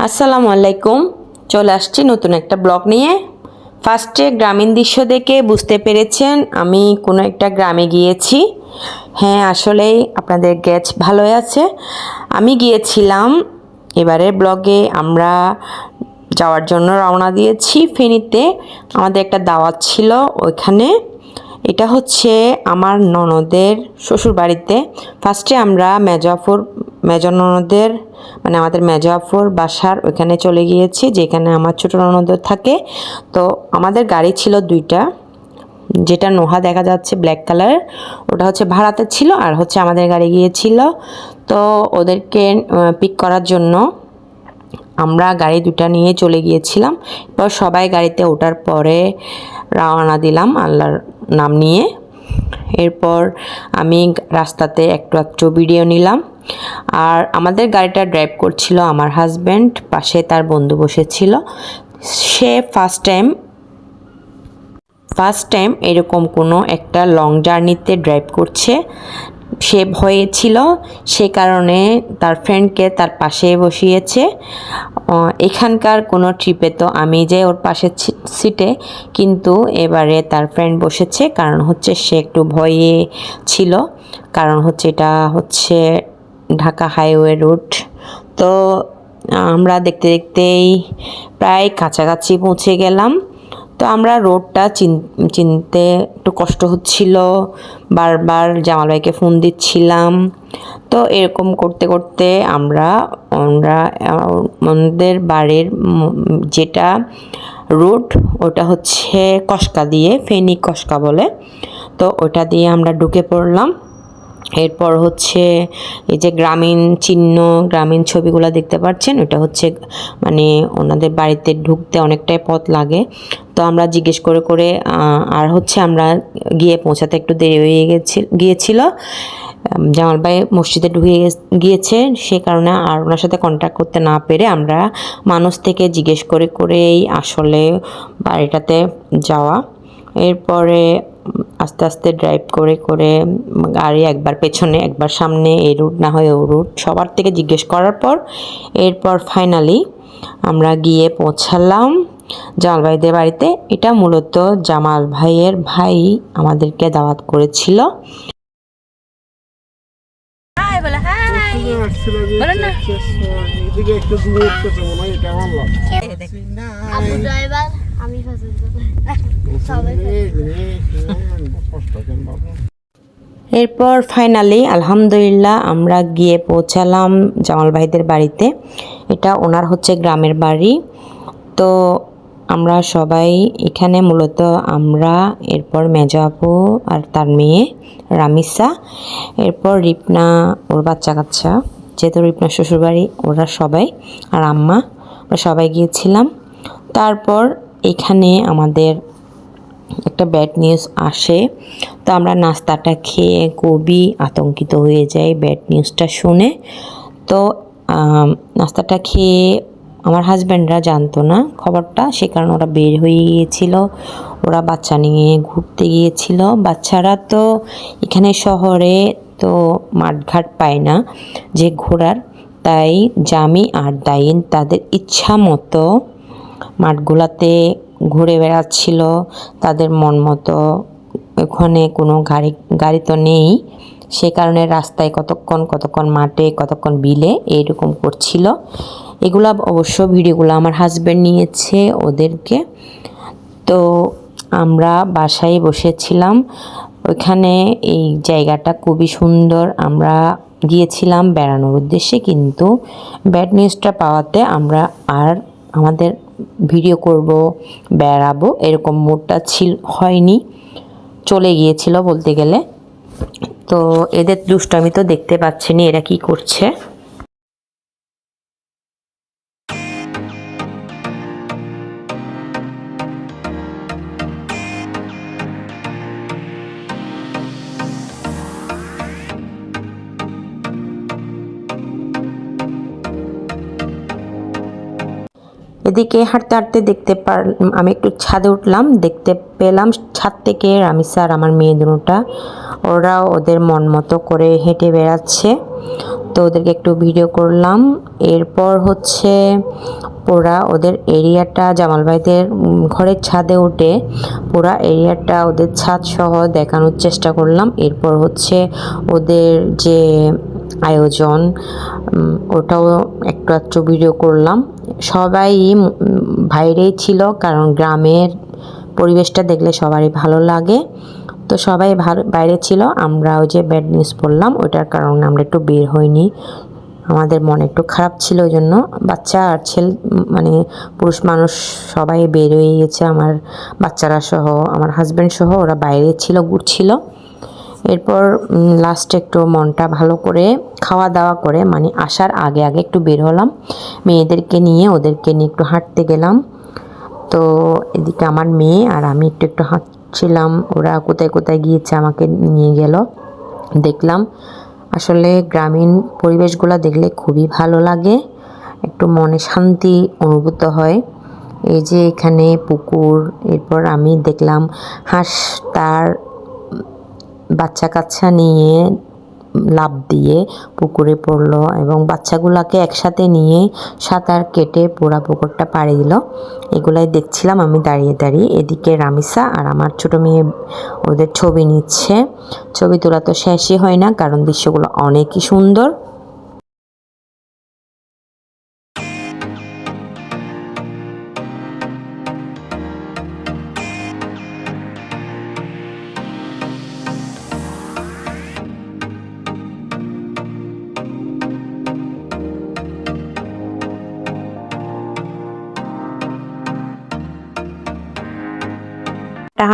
আসসালামু আলাইকুম। চলে আসছি নতুন একটা ব্লগ নিয়ে। ফার্স্টে গ্রামীণ দৃশ্য দেখে বুঝতে পেরেছেন আমি কোনো একটা গ্রামে গিয়েছি। হ্যাঁ, আসলেই আপনাদের গ্যাস ভালোই আছে। আমি গিয়েছিলাম, এবারের ব্লগে আমরা যাওয়ার জন্য রওনা দিয়েছি ফেনীতে। আমাদের একটা দাওয়াত ছিল ওইখানে। এটা হচ্ছে আমার ননদের শ্বশুর বাড়িতে। ফার্স্টে আমরা মেজ ননদের মানে আমাদের মেজাফর বাসার ওইখানে চলে গিয়েছি, যেখানে আমার ছোটো ননদ থাকে। তো আমাদের গাড়ি ছিল দুইটা, যেটা নোহা দেখা যাচ্ছে ব্ল্যাক কালার, ওটা হচ্ছে ভাড়াতে ছিল, আর হচ্ছে আমাদের গাড়ি গিয়েছিল। তো ওদেরকে পিক করার জন্য আমরা গাড়ি দুটা নিয়ে চলে গিয়েছিলাম। এরপর সবাই গাড়িতে ওঠার পরে রওনা দিলাম আল্লাহর নাম নিয়ে। এরপর আমি রাস্তাতে একটু ভিডিও নিলাম। আর আমাদের গাড়িটা ড্রাইভ করছিল আমার হাজব্যান্ড, পাশে তার বন্ধু বসেছিল। সে ফার্স্ট টাইম এরকম কোনো একটা লং জার্নিতে ড্রাইভ করছে। সে ভয়ে ছিল, সে কারণে তার ফ্রেন্ডকে তার পাশে বসিয়েছে। এখানকার কোনো ট্রিপে তো আমি যে ওর পাশে সিটে, কিন্তু এবারে তার ফ্রেন্ড বসেছে, কারণ হচ্ছে সে একটু ভয়ে ছিল, কারণ হচ্ছে এটা হচ্ছে ঢাকা হাইওয়ে রুট। তো আমরা দেখতে দেখতেই প্রায় কাছাকাছি পৌঁছে গেলাম। তো আমরা রোডটা চিনতে একটু কষ্ট হচ্ছিল, বারবার জামাল ভাইকে ফোন দিচ্ছিলাম। তো এরকম করতে করতে আমরা আমাদের বাড়ির যেটা রোড, ওটা হচ্ছে কসকা দিয়ে, ফেনী কসকা বলে, তো ওটা দিয়ে আমরা ঢুকে পড়লাম। এরপর হচ্ছে এই যে গ্রামীণ চিহ্ন, গ্রামীণ ছবিগুলো দেখতে পাচ্ছেন, ওটা হচ্ছে মানে ওনাদের বাড়িতে ঢুকতে অনেকটাই পথ লাগে। তো আমরা জিজ্ঞেস করে করে আর হচ্ছে আমরা গিয়ে পৌঁছাতে একটু দেরি হয়ে গিয়েছিল। জামাল ভাই মসজিদে ঢুকে গিয়েছে, সে কারণে আর ওনার সাথে কন্ট্যাক্ট করতে না পেরে আমরা মানুষ থেকে জিজ্ঞেস করে করেই আসলে বাড়িটাতে যাওয়া। এরপরে আস্তে আস্তে ড্রাইভ করে করে গাড়ি একবার পেছনে একবার সামনে, এই রুট না হয় ও রুট, সবার থেকে জিজ্ঞেস করার পর এরপর ফাইনালি আমরা গিয়ে পৌঁছালাম জামাল ভাইদের বাড়িতে। এটা মূলত জামাল ভাইয়ের ভাই আমাদেরকে দাওয়াত করেছিল। এরপর ফাইনালি আলহামদুলিল্লাহ আমরা গিয়ে পৌঁছালাম জামাল ভাইদের বাড়িতে। এটা ওনার হচ্ছে গ্রামের বাড়ি। তো আমরা সবাই এখানে মূলত আমরা, এরপর মেজো আপু আর তার মেয়ে রামিসা, এরপর রিপনা ওর বাচ্চা কাচ্চা, যেহেতু রিপনার শ্বশুরবাড়ি, ওরা সবাই, আর আম্মা, আমরা সবাই গিয়েছিলাম। তারপর এখানে আমাদের একটা ব্যাড নিউজ আসে। তো আমরা নাস্তাটা খেয়ে খুবই আতঙ্কিত হয়ে যাই ব্যাড নিউজটা শুনে। তো নাস্তাটা খেয়ে আমার হাজব্যান্ডরা জানতো না খবরটা, সে কারণে ওরা বের হয়ে গিয়েছিল, ওরা বাচ্চা নিয়ে ঘুরতে গিয়েছিল। বাচ্চারা তো এখানে শহরে তো মাঠঘাট পায় না যে ঘোরার, তাই জামি আর দাইন তাদের ইচ্ছা মতো মাঠগুলাতে ঘুরে বেড়াচ্ছিল তাদের মন মতো। ওখানে কোনো গাড়ি তো নেই, সে কারণে রাস্তায় কতক্ষণ মাঠে, কতক্ষণ বিলে এইরকম করছিল। এগুলা অবশ্য ভিডিওগুলো আমার হাজব্যান্ড নিয়েছে ওদেরকে। তো আমরা বাসায় বসেছিলাম, ওইখানে এই জায়গাটা খুবই সুন্দর। আমরা গিয়েছিলাম বেড়ানোর উদ্দেশ্যে, কিন্তু ব্যাড নিউজটা পাওয়াতে আমরা আর আমাদের ভিডিও করব, বেড়াবো এরকম মুডটা হয়নি, চলে গিয়েছিল বলতে গেলে। তো এদের দুষ্টামি তো দেখতে পাচ্ছেনি এরা কি করছে। এদিকে হাঁটতে হাঁটতে আমি একটু ছাদে উঠলাম, দেখতে পেলাম ছাদ থেকে রামিসা আর আমার মেয়ে দুটোটা, ওরা ওদের মন মতো করে হেঁটে বেড়াচ্ছে। তো ওদেরকে একটু ভিডিও করলাম। এরপর হচ্ছে পুরা ওদের এরিয়াটা জামাল ভাইদের ঘরের ছাদে উঠে পুরা এরিয়াটা ওদের ছাদ সহ দেখানোর চেষ্টা করলাম। এরপর হচ্ছে ওদের যে আয়োজন ওটাও একটু ভিডিও করলাম। সবাই বাইরেই ছিল, কারণ গ্রামের পরিবেশটা দেখলে সবারই ভালো লাগে। তো সবাই বাইরে ছিল, আমরা ওই যে ব্যাড নিউজ পড়লাম ওইটার কারণে আমরা একটু বের হইনি। আমাদের মনে একটু খারাপ ছিল, ওই জন্য বাচ্চা আর মানে পুরুষ মানুষ সবাই বের হয়ে গেছে, আমার বাচ্চারা সহ আমার হাজব্যান্ড সহ ওরা বাইরে ছিল, ঘুরছিল। এরপর লাস্টে একটু মনটা ভালো করে খাওয়া দাওয়া করে মানে আসার আগে আগে একটু বের হলাম মেয়েদেরকে নিয়ে, ওদেরকে নিয়ে একটু হাঁটতে গেলাম। তো এদিকে আমার মেয়ে আর আমি একটু একটু হাঁটছিলাম, ওরা কোথায় কোথায় গিয়েছে আমাকে নিয়ে গেল। দেখলাম আসলে গ্রামীণ পরিবেশগুলো দেখলে খুবই ভালো লাগে, একটু মনে শান্তি অনুভূত হয়। এই যে এখানে পুকুর, এরপর আমি দেখলাম হাঁস তার বাচ্চা কাচ্চা নিয়ে লাফ দিয়ে পুকুরে পড়লো এবং বাচ্চাগুলোকে একসাথে নিয়ে সাঁতার কেটে পুরা পুকুরটা পাড়ি দিল। এগুলাই দেখছিলাম আমি দাঁড়িয়ে দাঁড়িয়ে। এদিকে রামিসা আর আমার ছোট মেয়ে ওদের ছবি নিচ্ছে। ছবি তোলা তো শেষই হয় না, কারণ দৃশ্যগুলো অনেকই সুন্দর।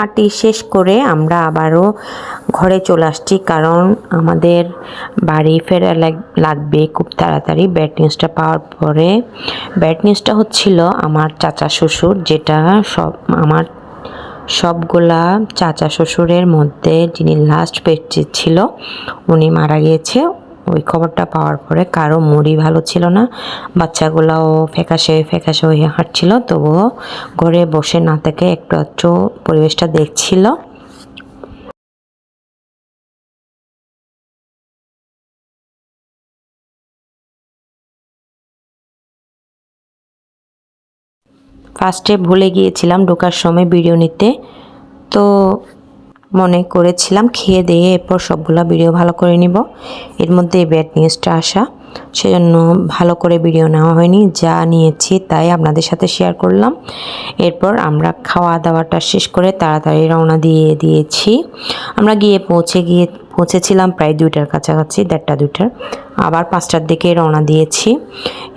হাঁটি শেষ করে আমরা আবারও ঘরে চলে আসছি, কারণ আমাদের বাড়ি ফেরা লাগবে খুব তাড়াতাড়ি। ব্যাড নিউজটা পাওয়ার পরে, ব্যাড নিউজটা হচ্ছিল আমার চাচা শ্বশুর, যেটা আমার সবগুলা চাচা শ্বশুরের মধ্যে যিনি লাস্ট বেঁচে ছিল উনি মারা গিয়েছে। ওই খবরটা পাওয়ার পরে কারো মুডই ভালো ছিল না, বাচ্চাগুলাও ফ্যাকাশে ফ্যাকাশে হয়ে হাঁটছিল, তবুও ঘরে বসে না থেকে একটু একটু পরিবেশটা দেখছিল। ফার্স্টে ভুলে গিয়েছিলাম ঢোকার সময় ভিডিও নিতে, তো মনে করেছিলাম খেয়ে দিয়ে এরপর সবগুলো ভিডিও ভালো করে নিব। এর মধ্যে ব্যাড নিউজটা আসা, সেজন্য ভালো করে ভিডিও নেওয়া হয়নি, যা নিয়েছি তাই আপনাদের সাথে শেয়ার করলাম। এরপর আমরা খাওয়া দাওয়াটা শেষ করে তাড়াতাড়ি রওনা দিয়েছি। আমরা পৌঁছেছিলাম প্রায় 2টার কাছাকাছি, 1:30 2টার, আবার 5টার দিকে রওনা দিয়েছি।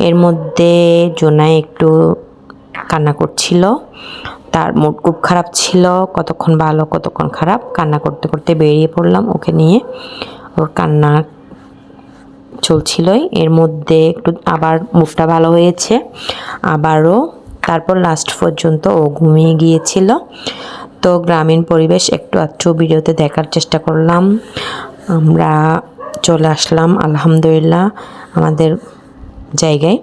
এর মধ্যে জোনাই একটু কান্না করছিল, তার মুড খুব খারাপ ছিল, কতক্ষণ ভালো কতক্ষণ খারাপ, কান্না করতে করতে বেরিয়ে পড়লাম ওকে নিয়ে। ওর কান্না চলছিলই, এর মধ্যে একটু আবার মুডটা ভালো হয়েছে আবারও। তারপর লাস্ট পর্যন্ত ও ঘুমিয়ে গিয়েছিল। তো গ্রামীণ পরিবেশ একটু আধটু ভিডিওতে দেখার চেষ্টা করলাম। আমরা চলে আসলাম আলহামদুলিল্লাহ আমাদের জায়গায়।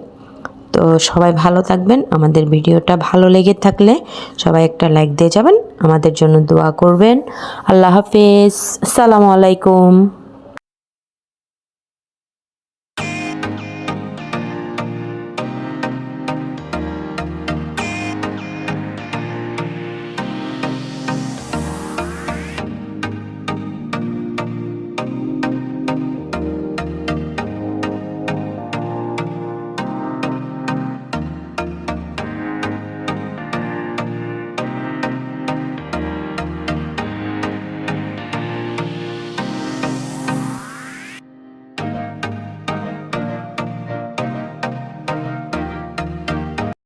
তো সবাই ভালো থাকবেন, আমাদের ভিডিওটা ভালো লেগে থাকলে সবাই একটা লাইক দিয়ে যাবেন, আমাদের জন্য দোয়া করবেন। আল্লাহ হাফেজ, আসসালামু আলাইকুম।